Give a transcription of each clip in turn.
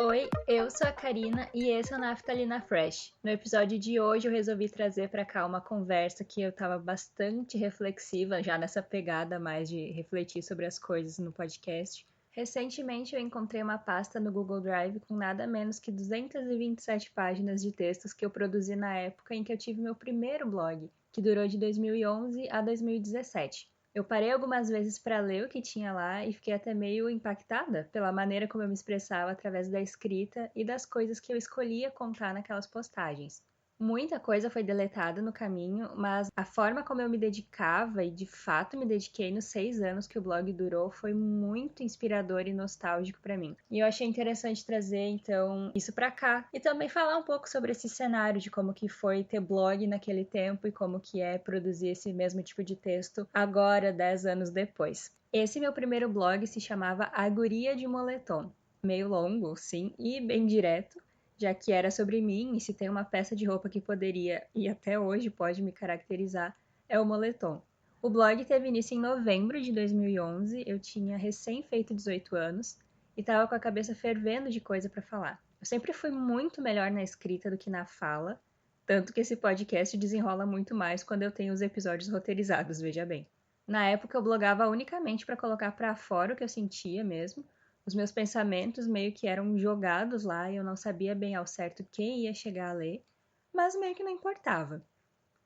Oi, eu sou a Karina e esse é o Naftalina Fresh. No episódio de hoje eu resolvi trazer para cá uma conversa que eu estava bastante reflexiva, já nessa pegada mais de refletir sobre as coisas no podcast. Recentemente eu encontrei uma pasta no Google Drive com nada menos que 227 páginas de textos que eu produzi na época em que eu tive meu primeiro blog, que durou de 2011 a 2017. Eu parei algumas vezes para ler o que tinha lá e fiquei até meio impactada pela maneira como eu me expressava através da escrita e das coisas que eu escolhia contar naquelas postagens. Muita coisa foi deletada no caminho, mas a forma como eu me dedicava e de fato me dediquei nos 6 anos que o blog durou foi muito inspirador e nostálgico para mim. E eu achei interessante trazer então isso para cá e também falar um pouco sobre esse cenário de como que foi ter blog naquele tempo e como que é produzir esse mesmo tipo de texto agora, 10 anos depois. Esse meu primeiro blog se chamava A Guria de Moletom. Meio longo, sim, e bem direto, já que era sobre mim, e se tem uma peça de roupa que poderia, e até hoje pode me caracterizar, é o moletom. O blog teve início em novembro de 2011, eu tinha recém feito 18 anos e estava com a cabeça fervendo de coisa para falar. Eu sempre fui muito melhor na escrita do que na fala, tanto que esse podcast desenrola muito mais quando eu tenho os episódios roteirizados, veja bem. Na época eu blogava unicamente para colocar para fora o que eu sentia mesmo. Os meus pensamentos meio que eram jogados lá e eu não sabia bem ao certo quem ia chegar a ler, mas meio que não importava.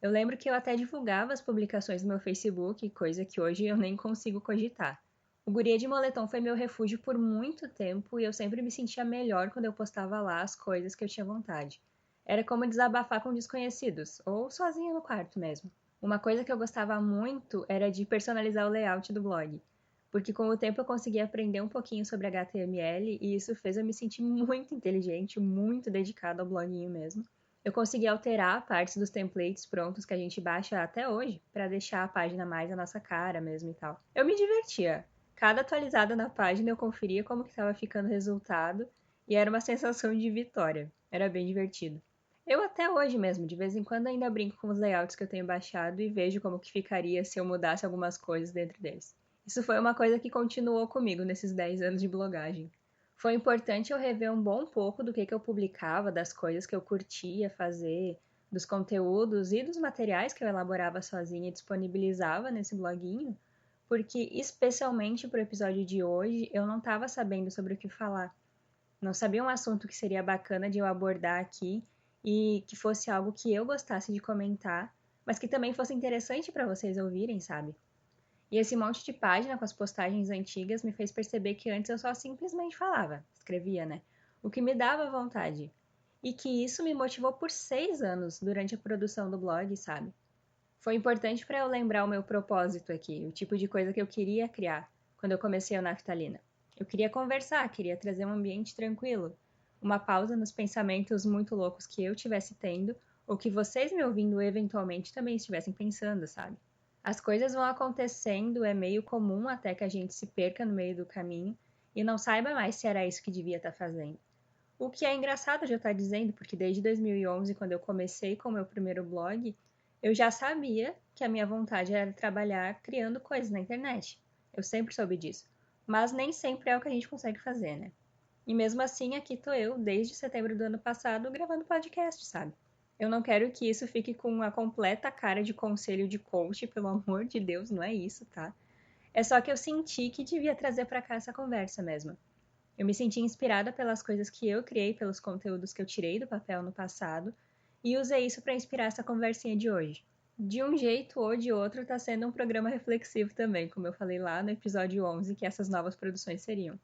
Eu lembro que eu até divulgava as publicações no meu Facebook, coisa que hoje eu nem consigo cogitar. O Guria de Moletom foi meu refúgio por muito tempo e eu sempre me sentia melhor quando eu postava lá as coisas que eu tinha vontade. Era como desabafar com desconhecidos, ou sozinha no quarto mesmo. Uma coisa que eu gostava muito era de personalizar o layout do blog, porque com o tempo eu consegui aprender um pouquinho sobre HTML e isso fez eu me sentir muito inteligente, muito dedicada ao bloguinho mesmo. Eu consegui alterar partes dos templates prontos que a gente baixa até hoje, para deixar a página mais a nossa cara mesmo e tal. Eu me divertia. Cada atualizada na página eu conferia como que estava ficando o resultado e era uma sensação de vitória. Era bem divertido. Eu até hoje mesmo, de vez em quando ainda brinco com os layouts que eu tenho baixado e vejo como que ficaria se eu mudasse algumas coisas dentro deles. Isso foi uma coisa que continuou comigo nesses 10 anos de blogagem. Foi importante eu rever um bom pouco do que eu publicava, das coisas que eu curtia fazer, dos conteúdos e dos materiais que eu elaborava sozinha e disponibilizava nesse bloguinho, porque especialmente para o episódio de hoje eu não estava sabendo sobre o que falar. Não sabia um assunto que seria bacana de eu abordar aqui e que fosse algo que eu gostasse de comentar, mas que também fosse interessante para vocês ouvirem, sabe? E esse monte de página com as postagens antigas me fez perceber que antes eu só simplesmente falava, escrevia, né? O que me dava vontade. E que isso me motivou por 6 anos durante a produção do blog, sabe? Foi importante para eu lembrar o meu propósito aqui, o tipo de coisa que eu queria criar quando eu comecei o Naftalina. Eu queria conversar, queria trazer um ambiente tranquilo, uma pausa nos pensamentos muito loucos que eu estivesse tendo ou que vocês me ouvindo eventualmente também estivessem pensando, sabe? As coisas vão acontecendo, é meio comum até que a gente se perca no meio do caminho e não saiba mais se era isso que devia estar fazendo. O que é engraçado de eu estar dizendo, porque desde 2011, quando eu comecei com o meu primeiro blog, eu já sabia que a minha vontade era trabalhar criando coisas na internet. Eu sempre soube disso. Mas nem sempre é o que a gente consegue fazer, né? E mesmo assim, aqui tô eu, desde setembro do ano passado, gravando podcast, sabe? Eu não quero que isso fique com a completa cara de conselho de coach, pelo amor de Deus, não é isso, tá? É só que eu senti que devia trazer pra cá essa conversa mesmo. Eu me senti inspirada pelas coisas que eu criei, pelos conteúdos que eu tirei do papel no passado, e usei isso para inspirar essa conversinha de hoje. De um jeito ou de outro, tá sendo um programa reflexivo também, como eu falei lá no episódio 11, que essas novas produções seriam.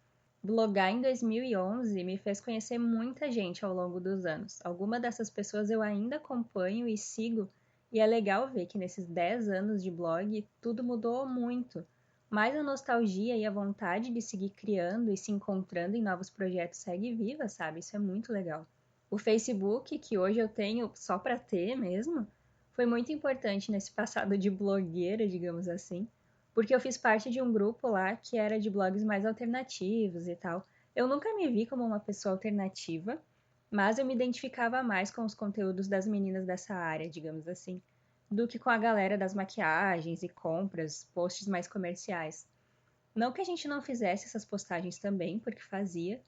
Blogar em 2011 me fez conhecer muita gente ao longo dos anos. Algumas dessas pessoas eu ainda acompanho e sigo, e é legal ver que nesses 10 anos de blog tudo mudou muito. Mas a nostalgia e a vontade de seguir criando e se encontrando em novos projetos segue viva, sabe? Isso é muito legal. O Facebook, que hoje eu tenho só para ter mesmo, foi muito importante nesse passado de blogueira, digamos assim, porque eu fiz parte de um grupo lá que era de blogs mais alternativos e tal. Eu nunca me vi como uma pessoa alternativa, mas eu me identificava mais com os conteúdos das meninas dessa área, digamos assim, do que com a galera das maquiagens e compras, posts mais comerciais. Não que a gente não fizesse essas postagens também, porque fazia,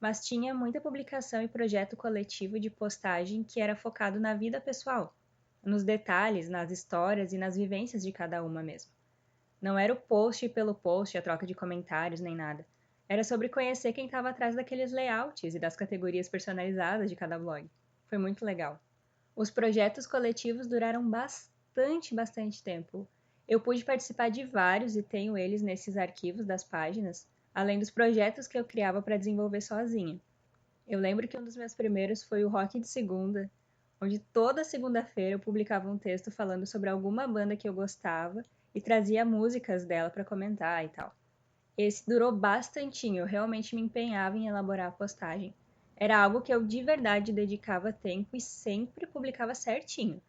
mas tinha muita publicação e projeto coletivo de postagem que era focado na vida pessoal, nos detalhes, nas histórias e nas vivências de cada uma mesmo. Não era o post pelo post, a troca de comentários, nem nada. Era sobre conhecer quem estava atrás daqueles layouts e das categorias personalizadas de cada blog. Foi muito legal. Os projetos coletivos duraram bastante tempo. Eu pude participar de vários e tenho eles nesses arquivos das páginas, além dos projetos que eu criava para desenvolver sozinha. Eu lembro que um dos meus primeiros foi o Rock de Segunda, onde toda segunda-feira eu publicava um texto falando sobre alguma banda que eu gostava e trazia músicas dela para comentar e tal. Esse durou bastantinho, eu realmente me empenhava em elaborar a postagem. Era algo que eu de verdade dedicava tempo e sempre publicava certinho.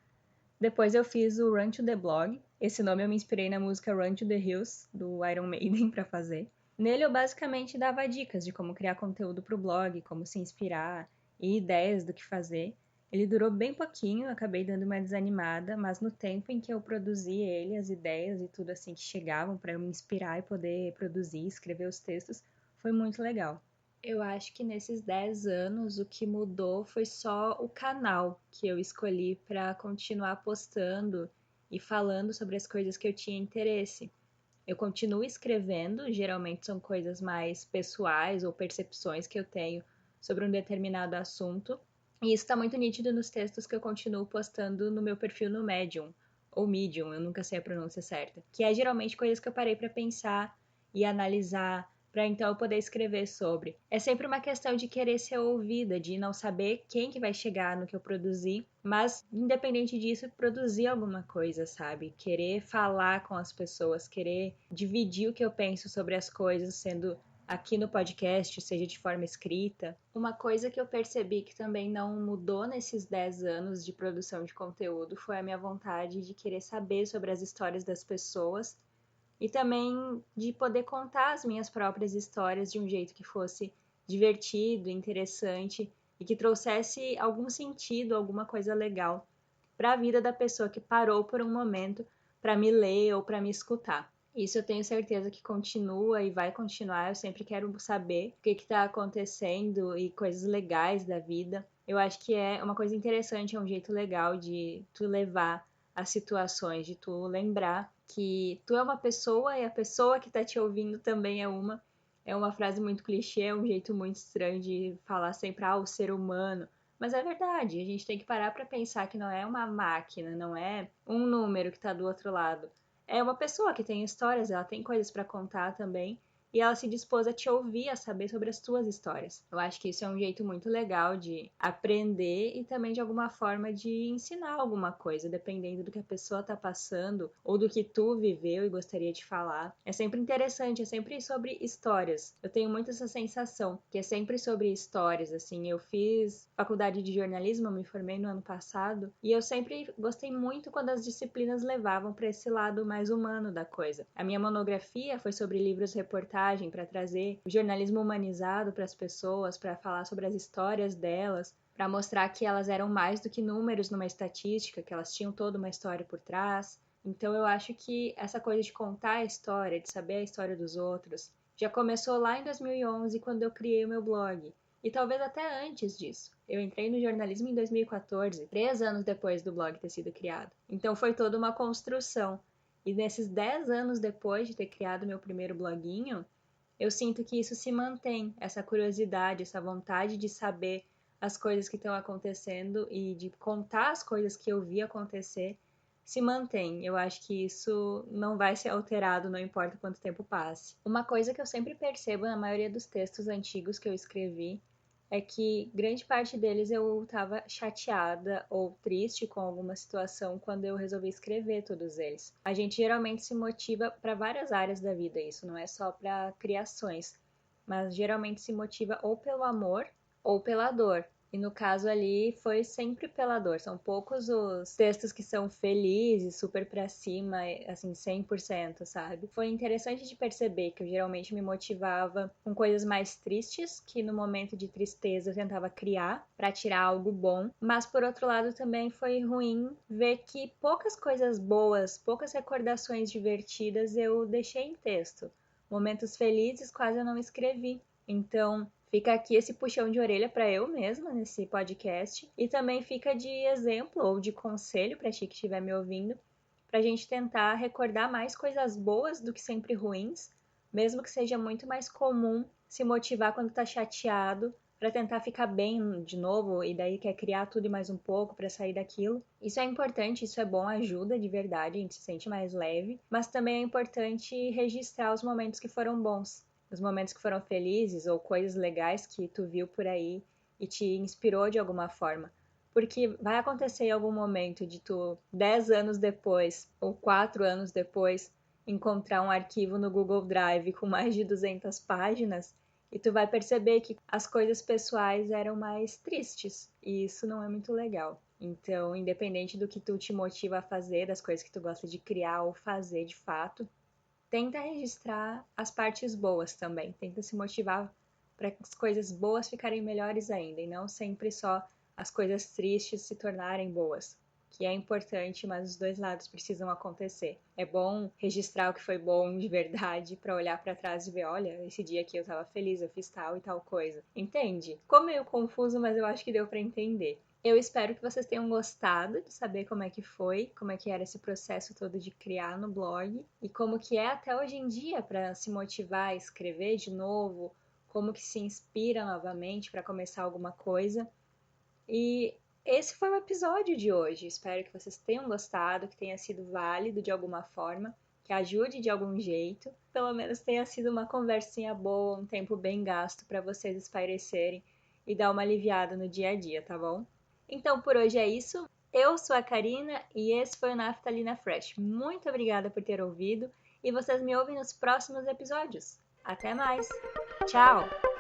Depois eu fiz o Run to the Blog. Esse nome eu me inspirei na música Run to the Hills, do Iron Maiden, para fazer. Nele eu basicamente dava dicas de como criar conteúdo para o blog, como se inspirar e ideias do que fazer. Ele durou bem pouquinho, acabei dando uma desanimada, mas no tempo em que eu produzi ele, as ideias e tudo assim que chegavam para eu me inspirar e poder produzir, escrever os textos, foi muito legal. Eu acho que nesses 10 anos o que mudou foi só o canal que eu escolhi para continuar postando e falando sobre as coisas que eu tinha interesse. Eu continuo escrevendo, geralmente são coisas mais pessoais ou percepções que eu tenho sobre um determinado assunto, e isso está muito nítido nos textos que eu continuo postando no meu perfil no Medium, ou Medium, eu nunca sei a pronúncia certa, que é geralmente coisas que eu parei para pensar e analisar para então eu poder escrever sobre. É sempre uma questão de querer ser ouvida, de não saber quem que vai chegar no que eu produzir, mas independente disso, produzir alguma coisa, sabe? Querer falar com as pessoas, querer dividir o que eu penso sobre as coisas, sendo aqui no podcast, seja de forma escrita. Uma coisa que eu percebi que também não mudou nesses 10 anos de produção de conteúdo foi a minha vontade de querer saber sobre as histórias das pessoas e também de poder contar as minhas próprias histórias de um jeito que fosse divertido, interessante e que trouxesse algum sentido, alguma coisa legal para a vida da pessoa que parou por um momento para me ler ou para me escutar. Isso eu tenho certeza que continua e vai continuar. Eu sempre quero saber o que está acontecendo e coisas legais da vida. Eu acho que é uma coisa interessante, é um jeito legal de tu levar as situações, de tu lembrar que tu é uma pessoa e a pessoa que tá te ouvindo também é uma. É uma frase muito clichê, é um jeito muito estranho de falar sempre, o ser humano. Mas é verdade, a gente tem que parar para pensar que não é uma máquina, não é um número que está do outro lado. É uma pessoa que tem histórias, ela tem coisas para contar também, e ela se dispôs a te ouvir, a saber sobre as tuas histórias. Eu acho que isso é um jeito muito legal de aprender e também de alguma forma de ensinar alguma coisa, dependendo do que a pessoa está passando ou do que tu viveu e gostaria de falar. É sempre interessante, é sempre sobre histórias. Eu tenho muito essa sensação que é sempre sobre histórias, assim. Eu fiz faculdade de jornalismo, eu me formei no ano passado, e eu sempre gostei muito quando as disciplinas levavam para esse lado mais humano da coisa. A minha monografia foi sobre livros-reportagem para trazer o jornalismo humanizado para as pessoas, para falar sobre as histórias delas, para mostrar que elas eram mais do que números numa estatística, que elas tinham toda uma história por trás. Então eu acho que essa coisa de contar a história, de saber a história dos outros, já começou lá em 2011, quando eu criei o meu blog. E talvez até antes disso. Eu entrei no jornalismo em 2014, 3 anos depois do blog ter sido criado. Então foi toda uma construção. E nesses 10 anos depois de ter criado meu primeiro bloguinho, eu sinto que isso se mantém, essa curiosidade, essa vontade de saber as coisas que estão acontecendo e de contar as coisas que eu vi acontecer, se mantém. Eu acho que isso não vai ser alterado, não importa quanto tempo passe. Uma coisa que eu sempre percebo na maioria dos textos antigos que eu escrevi é que grande parte deles eu estava chateada ou triste com alguma situação quando eu resolvi escrever todos eles. A gente geralmente se motiva para várias áreas da vida, isso não é só para criações, mas geralmente se motiva ou pelo amor ou pela dor. E no caso ali foi sempre pela dor. São poucos os textos que são felizes, super pra cima, assim, 100%, sabe? Foi interessante de perceber que eu geralmente me motivava com coisas mais tristes, que no momento de tristeza eu tentava criar pra tirar algo bom. Mas por outro lado também foi ruim ver que poucas coisas boas, poucas recordações divertidas eu deixei em texto. Momentos felizes quase eu não escrevi. Então, Fica aqui esse puxão de orelha para eu mesma nesse podcast e também fica de exemplo ou de conselho para ti que estiver me ouvindo, para a gente tentar recordar mais coisas boas do que sempre ruins, mesmo que seja muito mais comum se motivar quando tá chateado para tentar ficar bem de novo e daí quer criar tudo e mais um pouco para sair daquilo. Isso é importante, isso é bom, ajuda de verdade, a gente se sente mais leve, mas também é importante registrar os momentos que foram bons, os momentos que foram felizes ou coisas legais que tu viu por aí e te inspirou de alguma forma. Porque vai acontecer em algum momento de tu, 10 anos depois ou 4 anos depois, encontrar um arquivo no Google Drive com mais de 200 páginas e tu vai perceber que as coisas pessoais eram mais tristes, e isso não é muito legal. Então, independente do que tu te motiva a fazer, das coisas que tu gosta de criar ou fazer de fato, tenta registrar as partes boas também. Tenta se motivar para as coisas boas ficarem melhores ainda, e não sempre só as coisas tristes se tornarem boas, que é importante, mas os dois lados precisam acontecer. É bom registrar o que foi bom de verdade para olhar para trás e ver, olha, esse dia aqui eu estava feliz, eu fiz tal e tal coisa. Entende? Ficou meio confuso, mas eu acho que deu para entender. Eu espero que vocês tenham gostado de saber como é que foi, como é que era esse processo todo de criar no blog e como que é até hoje em dia para se motivar a escrever de novo, como que se inspira novamente para começar alguma coisa. E esse foi o episódio de hoje. Espero que vocês tenham gostado, que tenha sido válido de alguma forma, que ajude de algum jeito. Pelo menos tenha sido uma conversinha boa, um tempo bem gasto para vocês espairecerem e dar uma aliviada no dia a dia, tá bom? Então por hoje é isso. Eu sou a Karina e esse foi o Naftalina Fresh. Muito obrigada por ter ouvido e vocês me ouvem nos próximos episódios. Até mais! Tchau!